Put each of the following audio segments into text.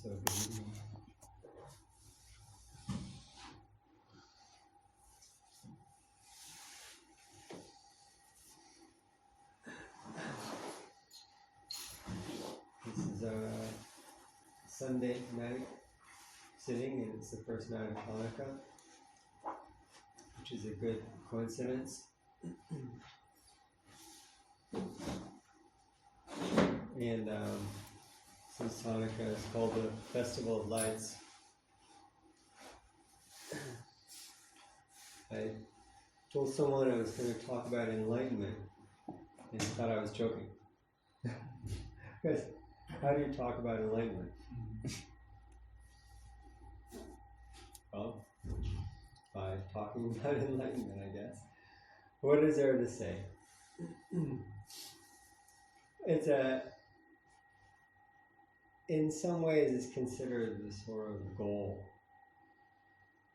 So good evening. This is a Sunday night sitting, and it's the first night of Hanukkah, which is a good coincidence. And since Hanukkah is called the Festival of Lights, I told someone I was going to talk about enlightenment, and thought I was joking. Because how do you talk about enlightenment? Well, by talking about enlightenment, I guess. What is there to say? In some ways, it's considered the sort of goal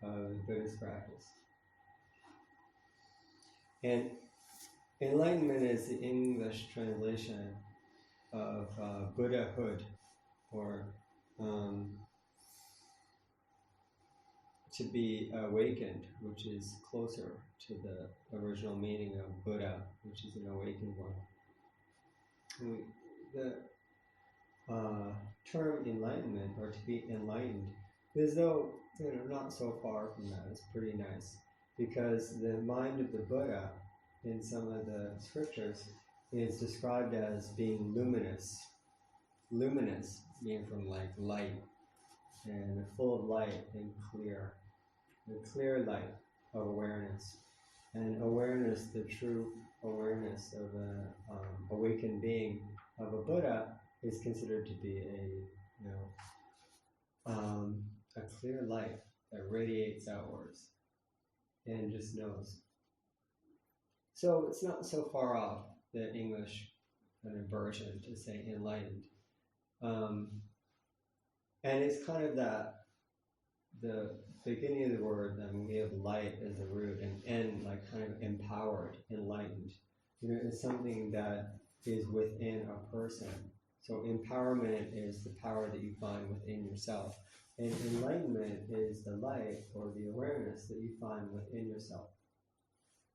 of Buddhist practice. And enlightenment is the English translation of Buddhahood, or to be awakened, which is closer to the original meaning of Buddha, which is an awakened one. The term enlightenment, or to be enlightened, is though not so far from that. It's pretty nice, because the mind of the Buddha in some of the scriptures is described as being luminous. Luminous being from like light, and full of light and clear. The clear light of awareness. And awareness, the true awareness of an awakened being, of a Buddha, is considered to be a clear light that radiates outwards and just knows. So it's not so far off the English kind of version to say enlightened. And it's kind of the beginning of the word, we have light as the root, and end like kind of empowered, enlightened. It's something that is within a person. So empowerment is the power that you find within yourself. And enlightenment is the light or the awareness that you find within yourself.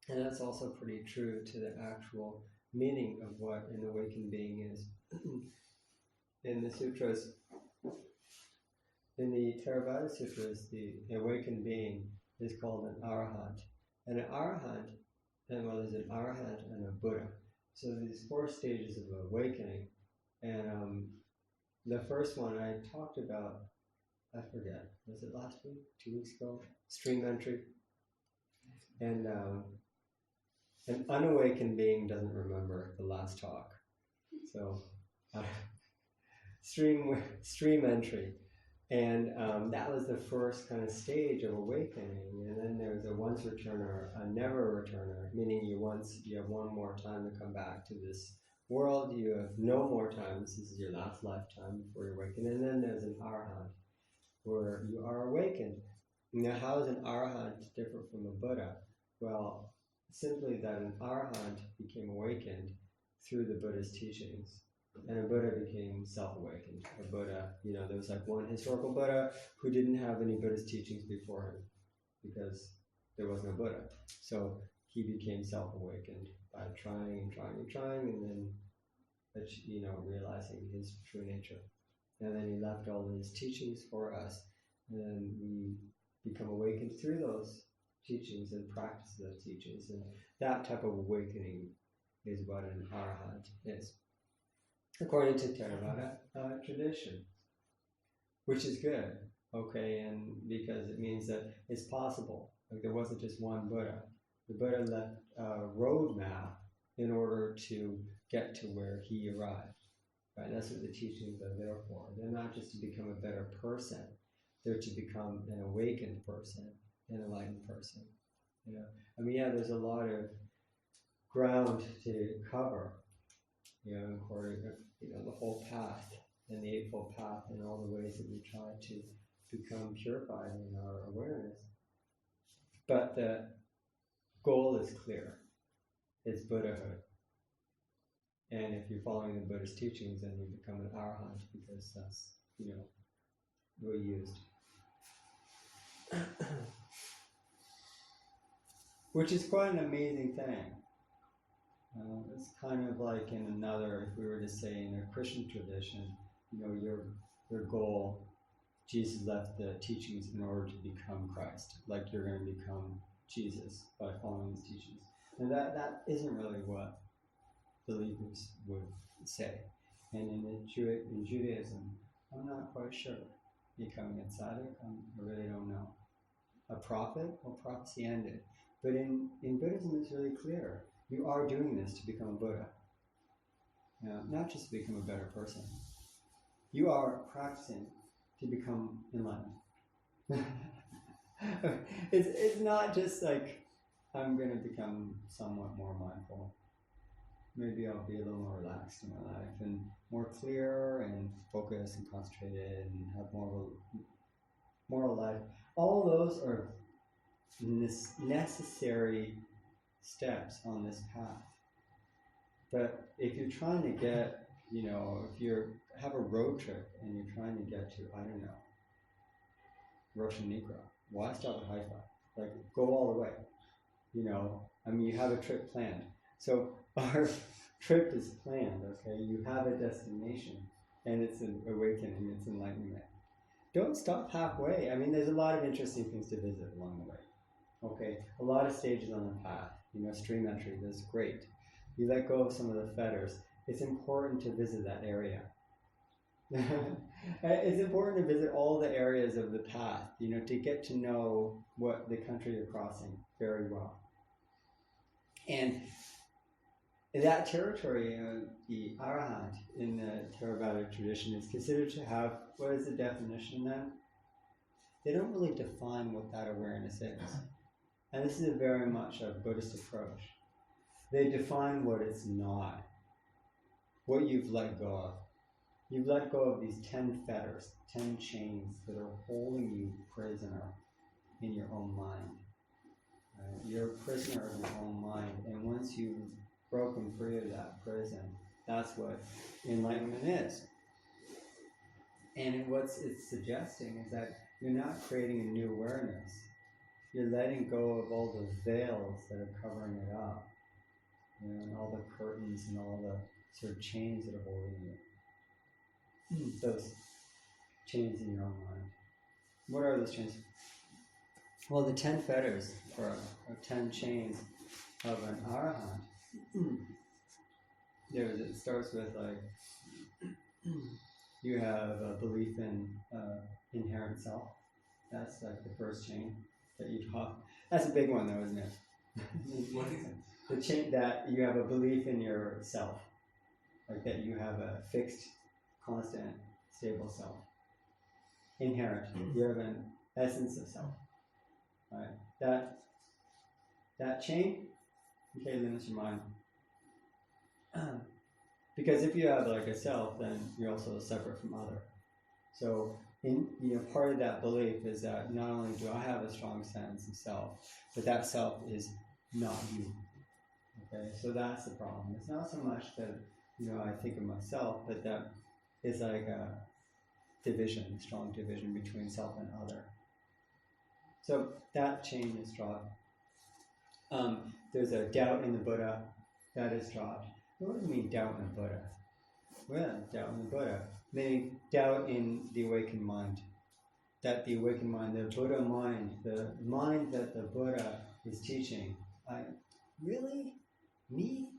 And that's also pretty true to the actual meaning of what an awakened being is. In the sutras, in the Theravada Sutras, the awakened being is called an arahant. And an arahant, there's an arahant and a Buddha. So these 4 stages of awakening. And the first one I talked about, I forget, was it last week, 2 weeks ago? Stream entry. And an unawakened being doesn't remember the last talk. So stream entry. And that was the first kind of stage of awakening. And then there's a once returner, a never returner, meaning you have one more time to come back to this world. You have no more time. This is your last lifetime before you awaken. And then there's an arahant, where you are awakened. Now, how is an arahant different from a Buddha? Well, simply that an arahant became awakened through the Buddha's teachings. And a Buddha became self-awakened. A Buddha, there was like one historical Buddha who didn't have any Buddhist teachings before him, because there was no Buddha. So he became self-awakened by trying, and then, realizing his true nature. And then he left all his teachings for us, and then we become awakened through those teachings and practice those teachings. And that type of awakening is what an arahant is, according to Theravada tradition, which is good, okay, and because it means that it's possible. Like, there wasn't just one Buddha. The Buddha left a roadmap in order to get to where he arrived. Right? That's what the teachings are there for. They're not just to become a better person. They're to become an awakened person, an enlightened person. There's a lot of ground to cover. According to the whole path and the Eightfold Path, and all the ways that we try to become purified in our awareness. But the goal is clear. It's Buddhahood. And if you're following the Buddhist teachings, then you become an arahant, because that's, we used. Which is quite an amazing thing. It's kind of like in another, if we were to say in a Christian tradition, your goal, Jesus left the teachings in order to become Christ, like you're going to become Jesus by following his teachings. And that isn't really what believers would say. And in Judaism, I'm not quite sure. Becoming a tzaddik, I really don't know. A prophet? Well, prophecy ended. But in Buddhism, it's really clear. You are doing this to become a Buddha. Not just to become a better person. You are practicing to become enlightened. It's not just like, I'm going to become somewhat more mindful. Maybe I'll be a little more relaxed in my life and more clear and focused and concentrated and have more of a life. All those are necessary steps on this path. But if you're trying to get, if you have a road trip and you're trying to get to, I don't know, Roshanikra, why stop at Haifa? Like, go all the way. You have a trip planned. So our trip is planned, okay? You have a destination, and it's an awakening, it's enlightenment. Don't stop halfway. There's a lot of interesting things to visit along the way. Okay, a lot of stages on the path. Stream entry, that's great. You let go of some of the fetters. It's important to visit that area. It's important to visit all the areas of the path, to get to know what the country you're crossing very well. And that territory, the Arahant in the Theravada tradition is considered to have, what is the definition then? They don't really define what that awareness is. And this is very much a Buddhist approach. They define what it's not, what you've let go of. You've let go of these 10 fetters, 10 chains that are holding you prisoner in your own mind. You're a prisoner of your own mind, and once you've broken free of that prison, that's what enlightenment is. And what it's suggesting is that you're not creating a new awareness. You're letting go of all the veils that are covering it up, and all the curtains and all the sort of chains that are holding you. Those chains in your own mind. What are those chains? Well, the 10 fetters, or 10 chains of an arahant. It starts with you have a belief in inherent self. That's like the first chain that you drop. That's a big one though, isn't it? What is it? The chain that you have a belief in yourself, like that you have a fixed, constant, stable self. Inherent. You have an essence of self. Right? That chain, okay, limits your mind. Because if you have like a self, then you're also separate from other. So, part of that belief is that not only do I have a strong sense of self, but that self is not you. Okay, so that's the problem. It's not so much that I think of myself, but that is like a division, strong division between self and other. So that chain is dropped. There's a doubt in the Buddha that is dropped. What does it mean, doubt in the Buddha? Well, doubt in the Buddha, meaning doubt in the awakened mind. That the awakened mind, the Buddha mind, the mind that the Buddha is teaching, really? Me?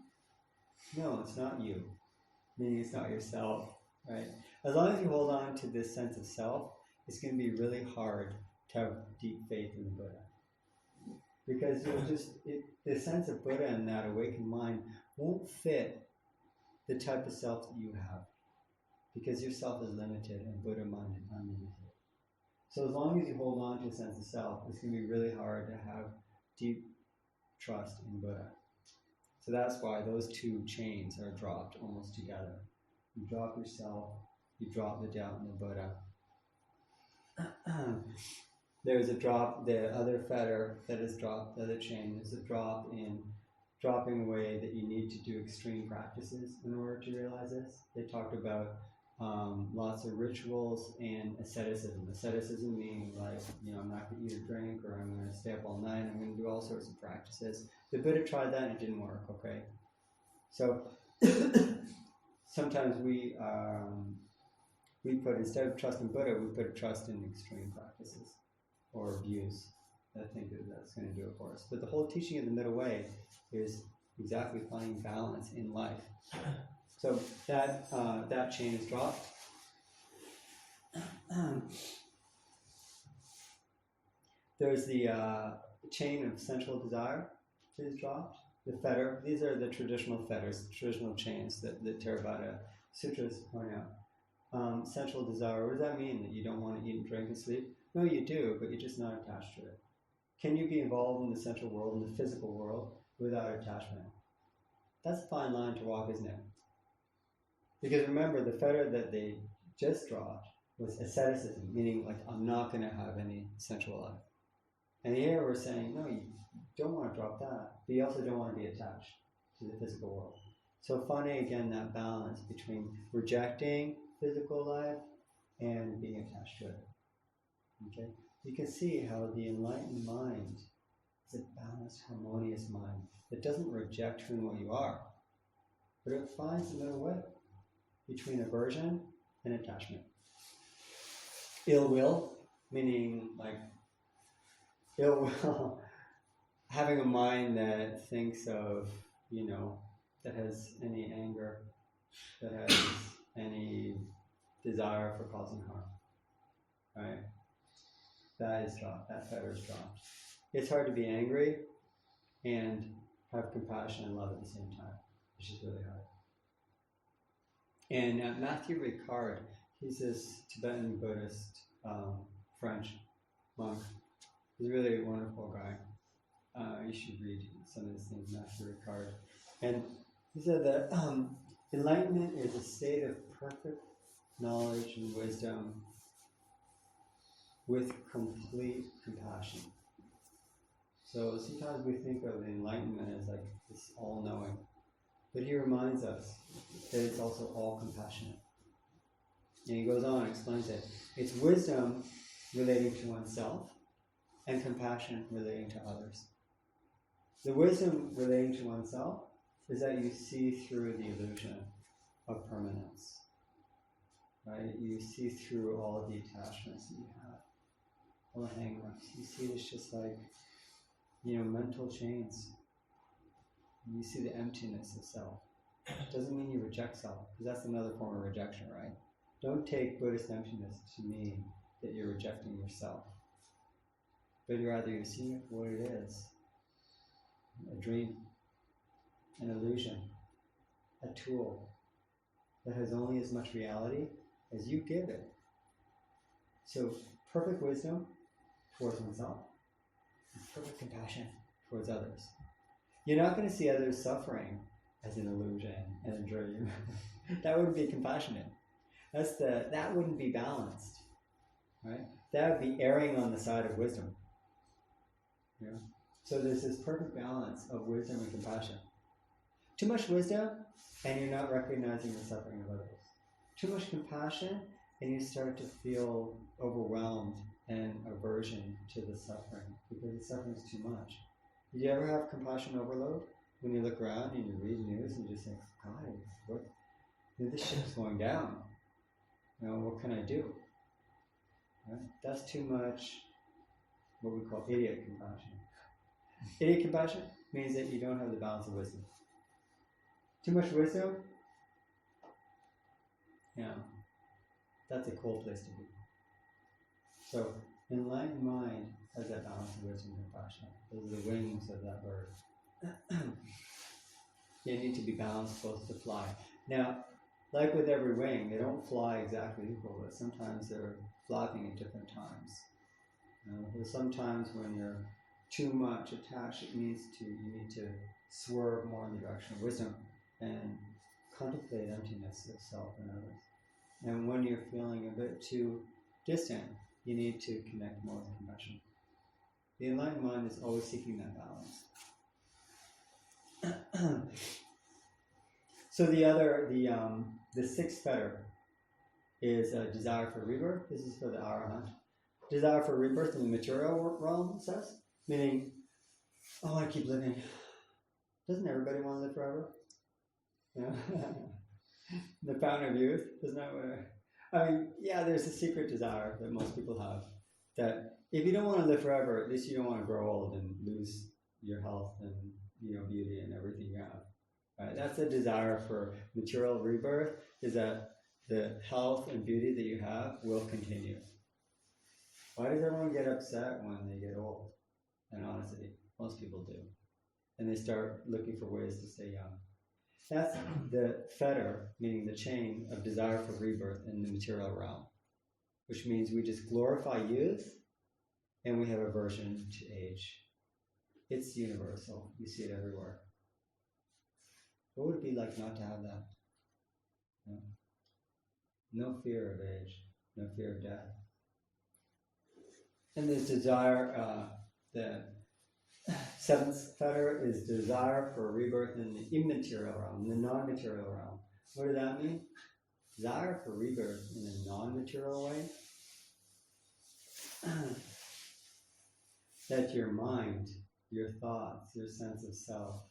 No, it's not you. Meaning it's not yourself, right? As long as you hold on to this sense of self, it's going to be really hard to have deep faith in the Buddha. Because the sense of Buddha and that awakened mind won't fit the type of self that you have. Because your self is limited and Buddha mind is unlimited. So as long as you hold on to a sense of self, it's going to be really hard to have deep trust in Buddha. So that's why those two chains are dropped almost together. You drop yourself, you drop the doubt in the Buddha. There's a drop, the other fetter that is dropped, the other chain, is a drop in dropping away that you need to do extreme practices in order to realize this. They talked about lots of rituals and asceticism. Asceticism meaning like, I'm not going to eat or drink, or I'm going to stay up all night, I'm going to do all sorts of practices. The Buddha tried that and it didn't work, okay? So sometimes we put, instead of trust in Buddha, we put trust in extreme practices or views. I think that's going to do it for us. But the whole teaching of the middle way is exactly finding balance in life. So that chain is dropped. There's the chain of sensual desire is dropped. The fetter, these are the traditional fetters, traditional chains that Theravada sutras point out. Sensual desire, what does that mean? That you don't want to eat and drink and sleep? No, you do, but you're just not attached to it. Can you be involved in the sensual world, in the physical world, without attachment? That's a fine line to walk, isn't it? Because remember, the fetter that they just dropped was asceticism, meaning like, I'm not going to have any sensual life. And here we're saying, no, you don't want to drop that, but you also don't want to be attached to the physical world. So finding, again, that balance between rejecting physical life and being attached to it. Okay? You can see how the enlightened mind is a balanced, harmonious mind that doesn't reject who and what you are, but it finds the middle way between aversion and attachment. Ill will, meaning like ill will, having a mind that thinks of, that has any anger, that has any desire for causing harm, right? That is dropped, that fetter is dropped. It's hard to be angry and have compassion and love at the same time, which is really hard. And Matthew Ricard, he's this Tibetan Buddhist French monk. He's a really wonderful guy. You should read some of his things, Matthew Ricard. And he said that enlightenment is a state of perfect knowledge and wisdom with complete compassion. So sometimes we think of enlightenment as like this all-knowing, but he reminds us that it's also all compassionate. And he goes on and explains it. It's wisdom relating to oneself and compassion relating to others. The wisdom relating to oneself is that you see through the illusion of permanence. Right? You see through all the attachments that you have, all the hang-ups. You see it's just like, mental chains. You see the emptiness of self. It doesn't mean you reject self, because that's another form of rejection, right? Don't take Buddhist emptiness to mean that you're rejecting yourself, but rather you're seeing it for what it is. A dream, an illusion, a tool that has only as much reality as you give it. So perfect wisdom towards oneself and perfect compassion towards others. You're not going to see others suffering as an illusion and a dream. That wouldn't be compassionate. That wouldn't be balanced, right? That would be erring on the side of wisdom. So there's this perfect balance of wisdom and compassion. Too much wisdom, and you're not recognizing the suffering of others. Too much compassion, and you start to feel overwhelmed and aversion to the suffering, because the suffering is too much. Did you ever have compassion overload? When you look around and you read news and you just think, God, this ship's going down. What can I do? Right? That's too much what we call idiot compassion. Idiot compassion means that you don't have the balance of wisdom. Too much wisdom? That's a cool place to be. So, enlightened mind has that balance of wisdom and compassion. Those are the wings of that bird. They need to be balanced both to fly. Now, like with every wing, they don't fly exactly equal, but sometimes they're flapping at different times. There's sometimes when you're too much attached, you need to swerve more in the direction of wisdom and contemplate emptiness of self and others. And when you're feeling a bit too distant, you need to connect more with compassion. The enlightened mind is always seeking that balance. So the sixth fetter is a desire for rebirth. This is for the Arahant. Desire for rebirth in the material realm, it says. Meaning, I want to keep living. Doesn't everybody want to live forever? Yeah. The fountain of youth, isn't that what I mean, yeah, there's a secret desire that most people have. That if you don't want to live forever, at least you don't want to grow old and lose your health and beauty and everything you have. Right? That's a desire for material rebirth, is that the health and beauty that you have will continue. Why does everyone get upset when they get old? And honestly, most people do. And they start looking for ways to stay young. That's the fetter, meaning the chain of desire for rebirth in the material realm, which means we just glorify youth and we have aversion to age. It's universal. You see it everywhere. What would it be like not to have that? No fear of age, no fear of death. And this desire, the seventh fetter is desire for rebirth in the immaterial realm, the non-material realm. What does that mean? Desire for rebirth in a non-material way. That your mind, your thoughts, your sense of self,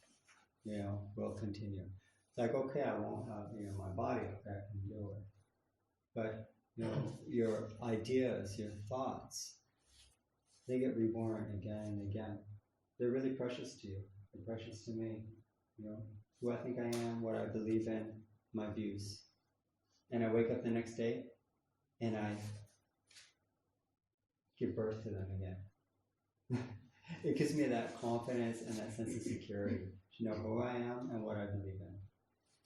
will continue. It's like, okay, I won't have, my body, okay, I can deal with. But, your ideas, your thoughts, they get reborn again and again. They're really precious to you. They're precious to me. Who I think I am, what I believe in, my views. And I wake up the next day and I give birth to them again. It gives me that confidence and that sense of security to know who I am and what I believe in.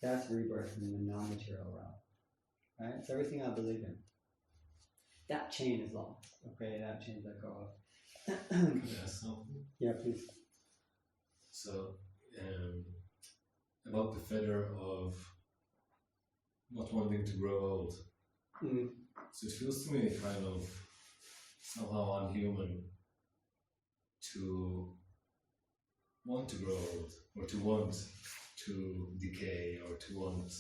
That's rebirth in the non-material realm. Right? It's everything I believe in. That chain is lost. Okay, that chain let go of. Can I ask something? Yeah, please. So, about the fetter of not wanting to grow old. Mm. So it feels to me kind of somehow unhuman to want to grow old, or to want to decay, or to want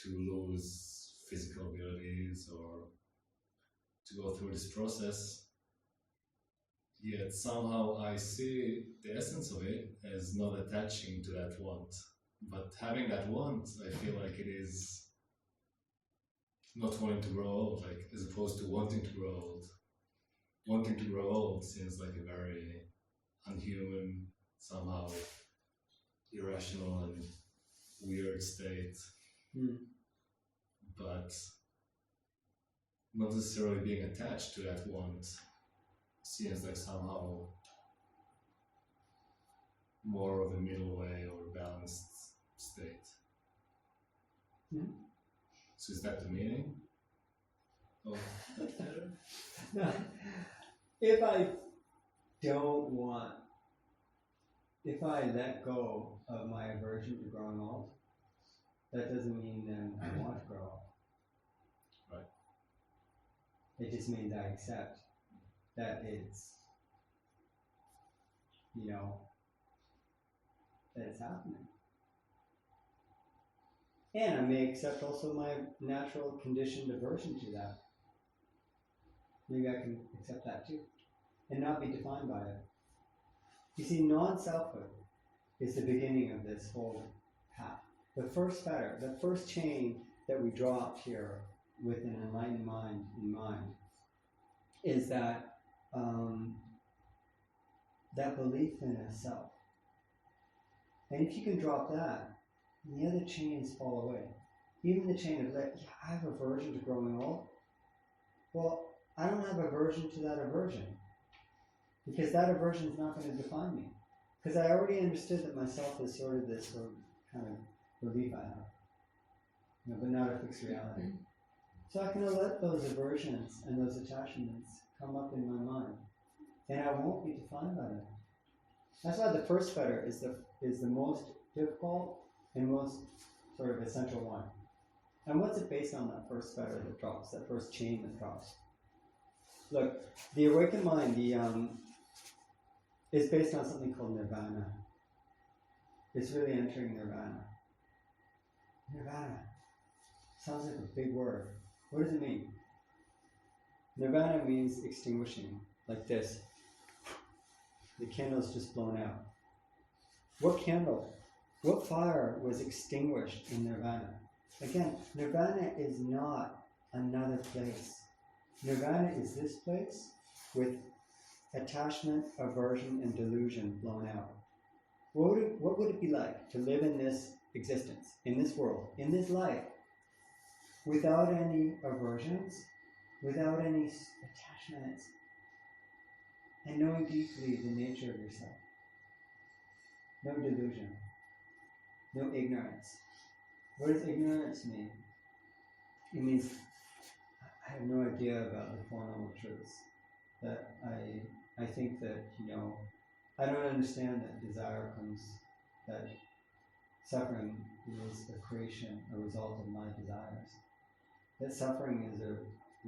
to lose physical abilities, or to go through this process. Yet somehow I see the essence of it as not attaching to that want. But having that want, I feel like it is not wanting to grow old, like as opposed to wanting to grow old. Wanting to grow old seems like a very unhuman, somehow irrational and weird state. Mm. But not necessarily being attached to that want seems like somehow more of a middle way or balanced state. Mm. So is that the meaning of that fetter? No. If I don't want, if I let go of my aversion to growing old, that doesn't mean then I want to grow old. Right. It just means I accept that it's, that it's happening. And I may accept also my natural conditioned aversion to that. Maybe I can accept that too. And not be defined by it. You see, non-selfhood is the beginning of this whole path. The first fetter, the first chain that we drop here with an enlightened mind in mind is that that belief in a self. And if you can drop that, the other chains fall away. Even the chain of I have aversion to growing old. Well, I don't have aversion to that aversion. Because that aversion is not going to define me. Because I already understood that myself is sort of this kind of belief I have. But not a fixed reality. So I can let those aversions and those attachments come up in my mind. And I won't be defined by them. That's why the first fetter is the most difficult and most sort of essential one. And what's it based on, that first fetter that drops, that first chain that drops? Look, the awakened mind, is based on something called nirvana. It's really entering nirvana. Nirvana. Sounds like a big word. What does it mean? Nirvana means extinguishing, like this. The candle's just blown out. What candle? What fire was extinguished in Nirvana? Again, Nirvana is not another place. Nirvana is this place with attachment, aversion, and delusion blown out. What would it be like to live in this existence, in this world, in this life, without any aversions, without any attachments, and knowing deeply the nature of yourself? No delusion, no ignorance. What does ignorance mean? It means I have no idea about the Four Noble Truths. That I think that, I don't understand that desire comes, that suffering is a creation, a result of my desires. That suffering is a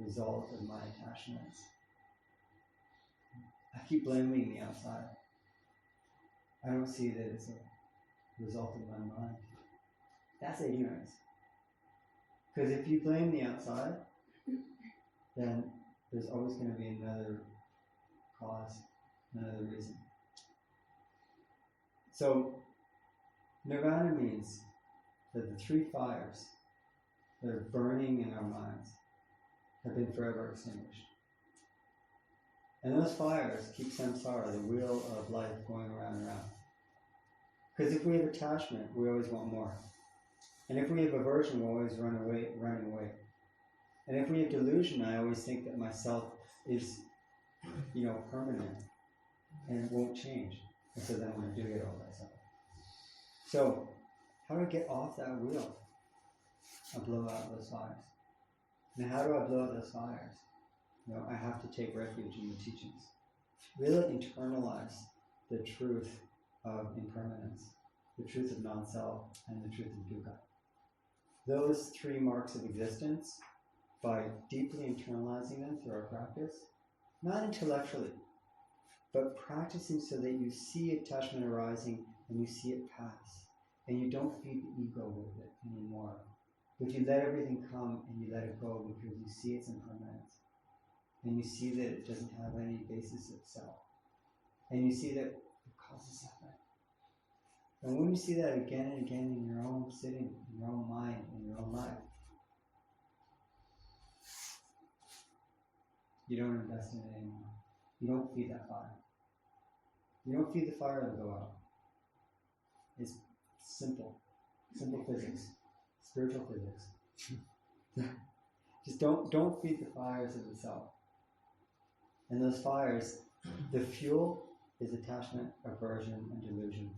result of my attachments. I keep blaming the outside. I don't see that it's a result of my mind. That's ignorance. Because if you blame the outside, then there's always going to be another cause, another reason. So, Nirvana means that the three fires that are burning in our minds have been forever extinguished. And those fires keep samsara, the wheel of life, going around and around. Because if we have attachment, we always want more. And if we have aversion, we're always running away. And if we have delusion, I always think that myself is, permanent and it won't change. And so then I'm going to do it all myself. So, how do I get off that wheel? I blow out those fires. Now, how do I blow out those fires? I have to take refuge in the teachings. Really internalize the truth of impermanence, the truth of non-self, and the truth of dukkha. Those three marks of existence, by deeply internalizing them through our practice, not intellectually, but practicing so that you see attachment arising and you see it pass, and you don't feed the ego with it anymore. But you let everything come and you let it go because you see its impermanence. And you see that it doesn't have any basis of self. And you see that it causes suffering. And when you see that again and again in your own sitting, in your own mind, in your own life, you don't invest in it anymore. You don't feed that fire. You don't feed the fire to go out. It's simple physics, spiritual physics. Just don't feed the fires of the self. And those fires, the fuel is attachment, aversion, and delusion.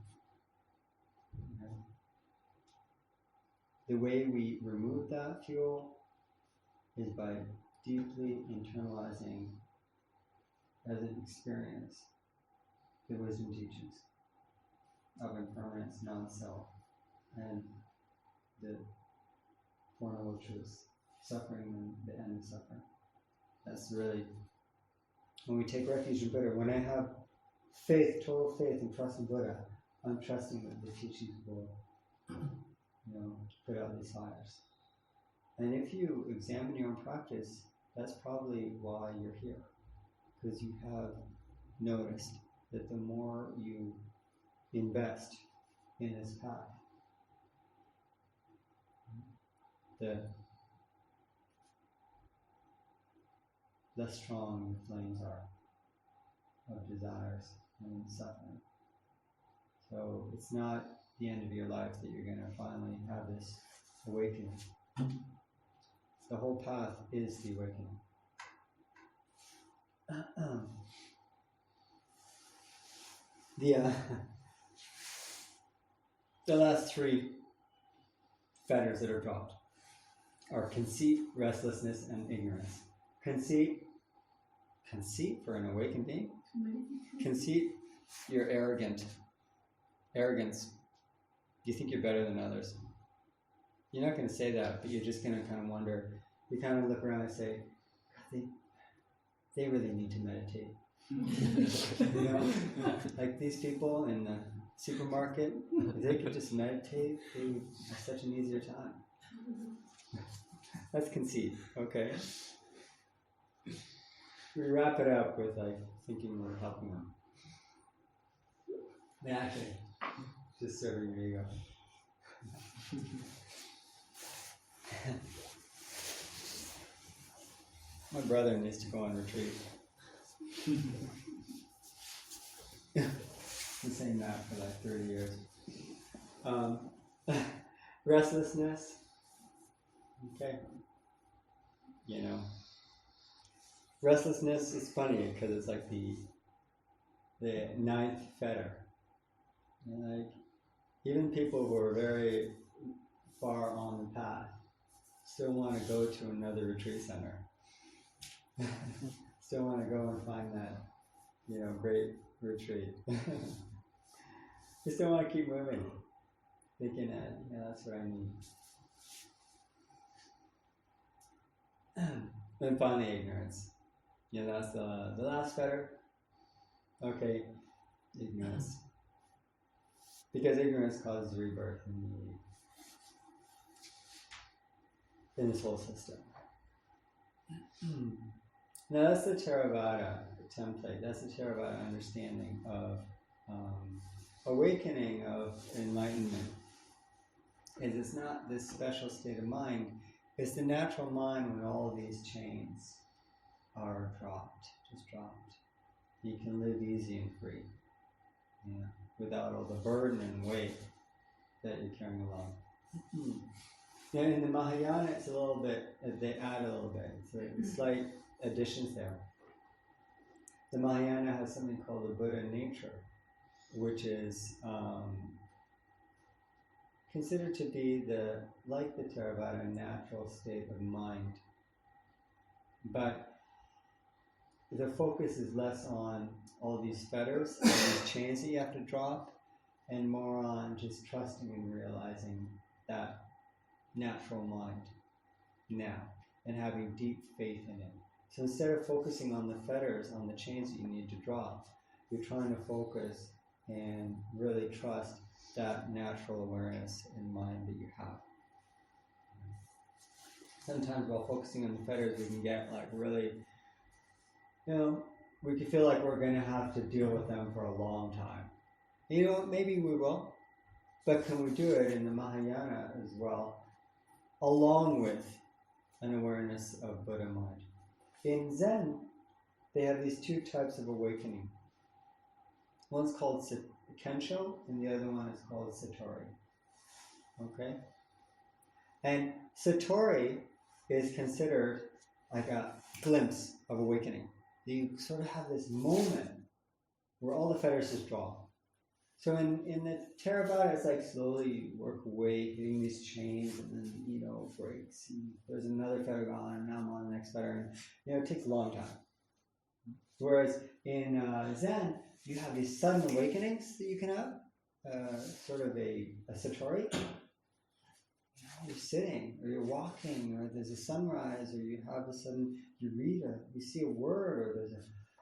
The way we remove that fuel is by deeply internalizing as an experience the wisdom teachings of impermanence, non-self, and the Four Noble Truths, suffering and the end of suffering. That's really, when we take refuge in Buddha, when I have faith, total faith and trust in Buddha, I'm trusting that the teachings will, put out these fires. And if you examine your own practice, that's probably why you're here. Because you have noticed that the more you invest in this path, the less strong the flames are of desires and suffering. So it's not the end of your life that you're going to finally have this awakening. The whole path is the awakening. The last three fetters that are dropped are conceit, restlessness, and ignorance. Conceit for an awakened being. Conceit, you're arrogant. Arrogance, you think you're better than others. You're not going to say that, but you're just going to kind of wonder. You kind of look around and say, God, they really need to meditate. Like these people in the supermarket, if they could just meditate, they would have such an easier time. That's conceit. Okay. We wrap it up with like thinking we're helping them. Actually, just serving your ego. My brother needs to go on retreat. Been saying that for like 30 years. Restlessness. Okay. You know, restlessness is funny because it's like the ninth fetter. And like even people who are very far on the path still want to go to another retreat center. Still want to go and find that, you know, great retreat. They still want to keep moving, thinking that, yeah, that's what I need. And finally, ignorance. Yeah, that's the last fetter. Okay, ignorance. Because ignorance causes rebirth in this whole system. Now that's the Theravada template. That's the Theravada understanding of awakening, of enlightenment. It's not this special state of mind. It's the natural mind when all of these chains are just dropped. You can live easy and free, without all the burden and weight that you're carrying along. Now in the Mahayana, it's a little bit, they add a little bit. It's slight additions there. The Mahayana has something called the Buddha nature, which is considered to be like the Theravada, natural state of mind. But the focus is less on all these fetters, all these chains that you have to drop, and more on just trusting and realizing that natural mind now, and having deep faith in it. So instead of focusing on the fetters, on the chains that you need to drop, you're trying to focus and really trust that natural awareness in mind that you have. Sometimes while focusing on the fetters, we can get like really, we can feel like we're going to have to deal with them for a long time. You know, maybe we will, but can we do it in the Mahayana as well, along with an awareness of Buddha mind? In Zen, they have these two types of awakening. One's called Kensho, and the other one is called Satori. Okay? And Satori is considered like a glimpse of awakening. You sort of have this moment where all the fetters just drop. So in the Theravada, it's like slowly you work away, hitting these chains, and then, breaks. And there's another fetter gone, and now I'm on the next fetter. And, it takes a long time. Whereas in Zen, you have these sudden awakenings that you can have, sort of a satori. You're sitting, or you're walking, or there's a sunrise, or you have a sudden, you see a word, or there's a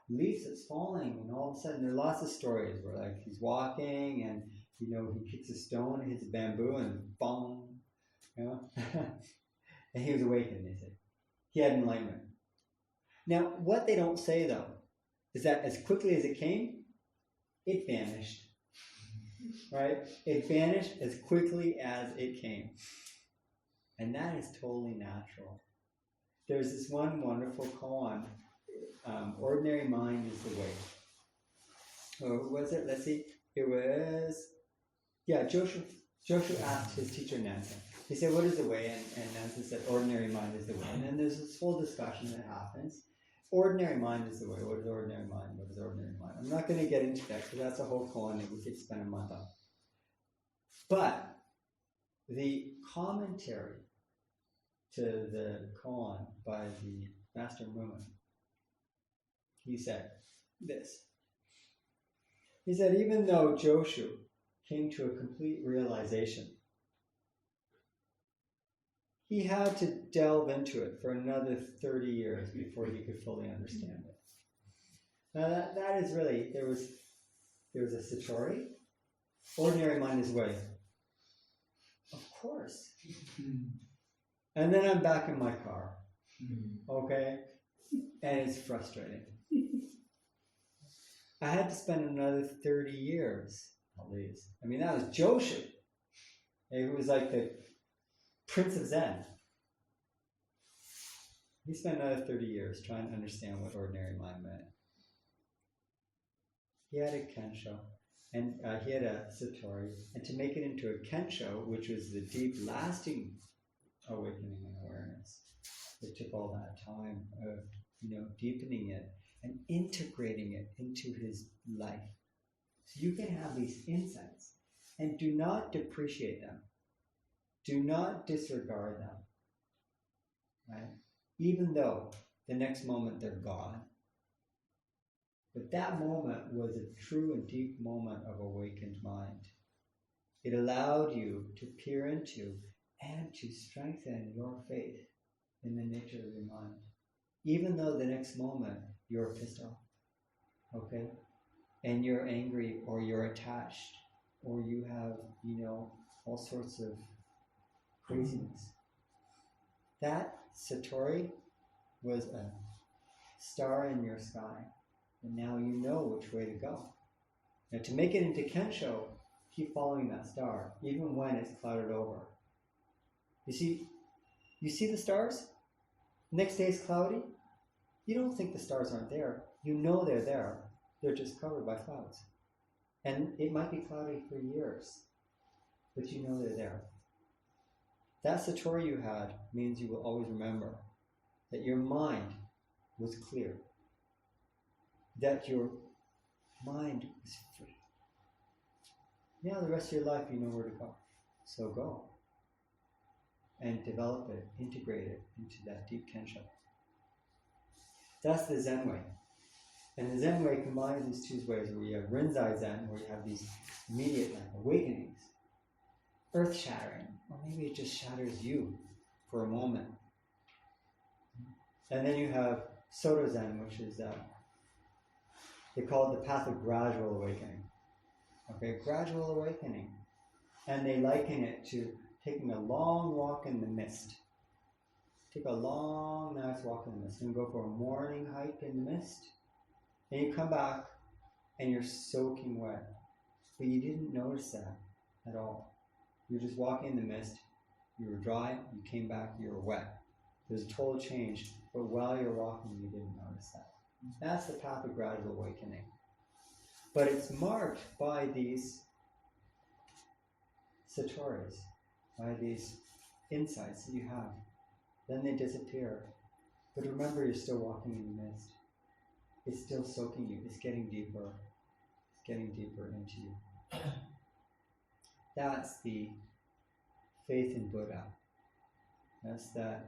leaf that's falling, and all of a sudden there are lots of stories where like he's walking and he kicks a stone, hits a bamboo, and boom, and he was awakened. They say he had enlightenment. Now what they don't say though is that as quickly as it came, it vanished. Right? It vanished as quickly as it came, and that is totally natural. There's this one wonderful koan. Ordinary mind is the way. Or who was it? Let's see. It was, Joshu asked his teacher Nansen. He said, what is the way? And Nansen said, ordinary mind is the way. And then there's this whole discussion that happens. Ordinary mind is the way. What is ordinary mind? What is ordinary mind? I'm not going to get into that because that's a whole koan that we could spend a month on. But the commentary to the koan by the Master Mumen, he said this. He said, even though Joshu came to a complete realization, he had to delve into it for another 30 years before he could fully understand it. Now that is really, there was a satori. Ordinary mind is way. Of course. And then I'm back in my car. Okay? And it's frustrating. I had to spend another 30 years, at least. I mean, that was Joshu. It was like the Prince of Zen. He spent another 30 years trying to understand what ordinary mind meant. He had a Kensho, and he had a Satori, and to make it into a Kensho, which was the deep, lasting awakening and awareness, it took all that time of, deepening it and integrating it into his life. So you can have these insights, and do not depreciate them. Do not disregard them, right? Even though the next moment they're gone. But that moment was a true and deep moment of awakened mind. It allowed you to peer into and to strengthen your faith in the nature of your mind. Even though the next moment you're pissed off, okay? And you're angry, or you're attached, or you have, all sorts of craziness. That Satori was a star in your sky. And now you know which way to go. Now to make it into Kensho, keep following that star, even when it's clouded over. You see the stars? Next day it's cloudy. You don't think the stars aren't there. You know they're there. They're just covered by clouds. And it might be cloudy for years, but you know they're there. That Satori you had means you will always remember that your mind was clear, that your mind was free. Now the rest of your life you know where to go. So go. And develop it, integrate it into that deep Kensho. That's the Zen way. And the Zen way combines these two ways, where you have Rinzai Zen, where you have these immediate awakenings, earth-shattering, or maybe it just shatters you for a moment. And then you have Soto Zen, which is they call it the path of gradual awakening. Okay, gradual awakening. And they liken it to taking a long walk in the mist. Take a long, nice walk in the mist and go for a morning hike in the mist. And you come back and you're soaking wet. But you didn't notice that at all. You're just walking in the mist. You were dry, you came back, you were wet. There's a total change, but while you're walking, you didn't notice that. That's the path of gradual awakening. But it's marked by these Satoris, by these insights that you have. Then they disappear. But remember, you're still walking in the mist. It's still soaking you. It's getting deeper. It's getting deeper into you. That's the faith in Buddha. That's the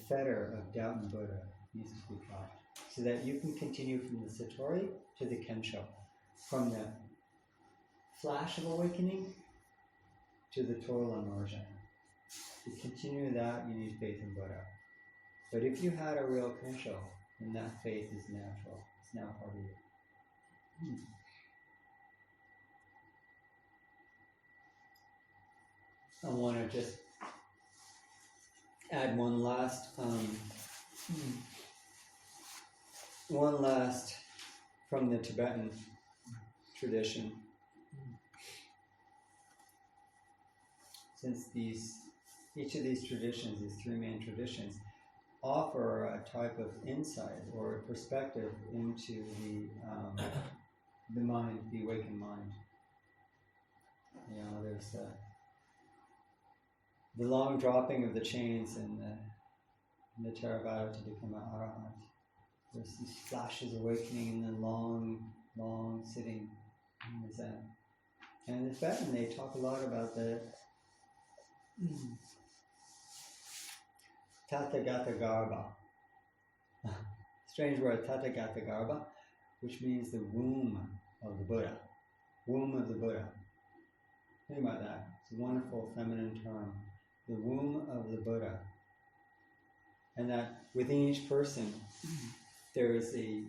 fetter of doubt in Buddha needs to be dropped, so that you can continue from the Satori to the Kensho, from the flash of awakening to the total immersion. To continue that, you need faith in Buddha. But if you had a real Kensho, then that faith is natural. It's now part of you. I want to just add one last from the Tibetan tradition. Since each of these traditions, these three main traditions, offer a type of insight or a perspective into the mind, the awakened mind. There's the long dropping of the chains in the Theravada to become an arahant. There's these flashes of awakening and then long sitting in the Zen. And in Tibetan, they talk a lot about the Tathagata Garbha. Strange word, Tathagata Garbha, which means the womb of the Buddha. Womb of the Buddha. Think about that. It's a wonderful feminine term. The womb of the Buddha. And that within each person, there is a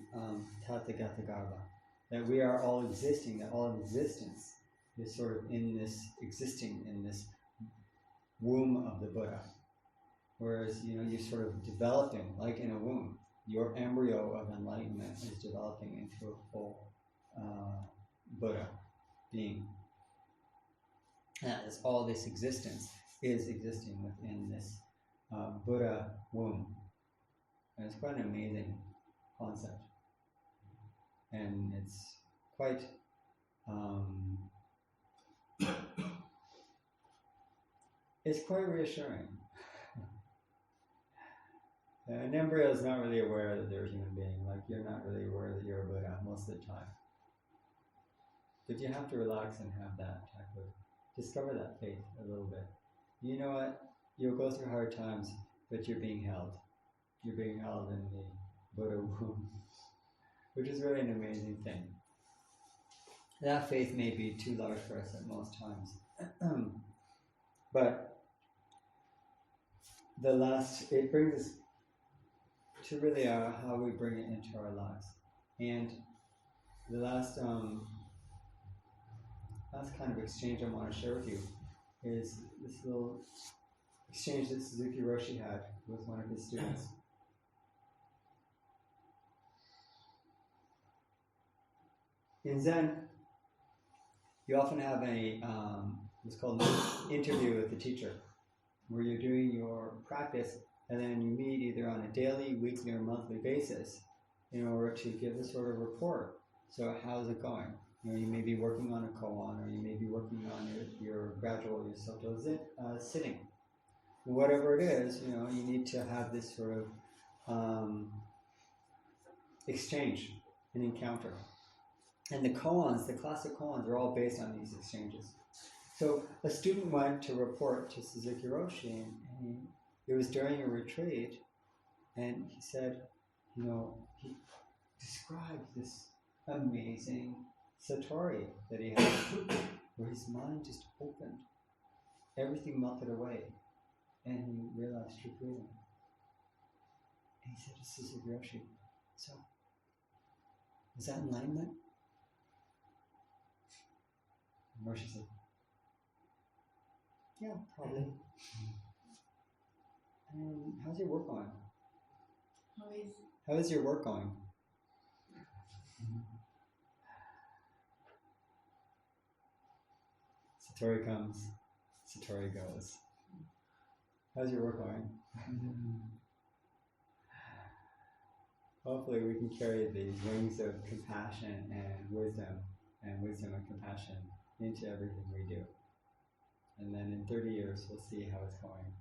Tathagata Garbha. That we are all existing, that all existence is sort of existing in this womb of the Buddha. Whereas, you're sort of developing, like in a womb. Your embryo of enlightenment is developing into a full Buddha being. And all this existence is existing within this Buddha womb. And it's quite an amazing concept. And it's quite it's quite reassuring. An embryo is not really aware that they're a human being. Like, you're not really aware that you're a Buddha most of the time. But you have to relax and have that type of, discover that faith a little bit. You know what? You'll go through hard times, but you're being held. You're being held in the Buddha womb, which is really an amazing thing. That faith may be too large for us at most times. But it brings us to really how we bring it into our lives. And the last kind of exchange I want to share with you is this little exchange that Suzuki Roshi had with one of his students. In Zen, you often have what's called an interview with the teacher, where you're doing your practice, and then you meet either on a daily, weekly, or monthly basis in order to give a sort of report. So how's it going? You may be working on a koan, or you may be working on your soto sitting. Whatever it is, you need to have this sort of exchange, an encounter. And the koans, the classic koans, are all based on these exchanges. So a student went to report to Suzuki Roshi, and it was during a retreat, and he said, he described this amazing satori that he had, where his mind just opened. Everything melted away, and he realized true freedom. And he said to Suzuki Roshi, so, is that enlightenment? And Roshi said, yeah, probably. And how's your work going? How is your work going? Satori comes, Satori goes. How's your work going? Hopefully we can carry these wings of compassion and wisdom and compassion into everything we do. And then in 30 years, we'll see how it's going.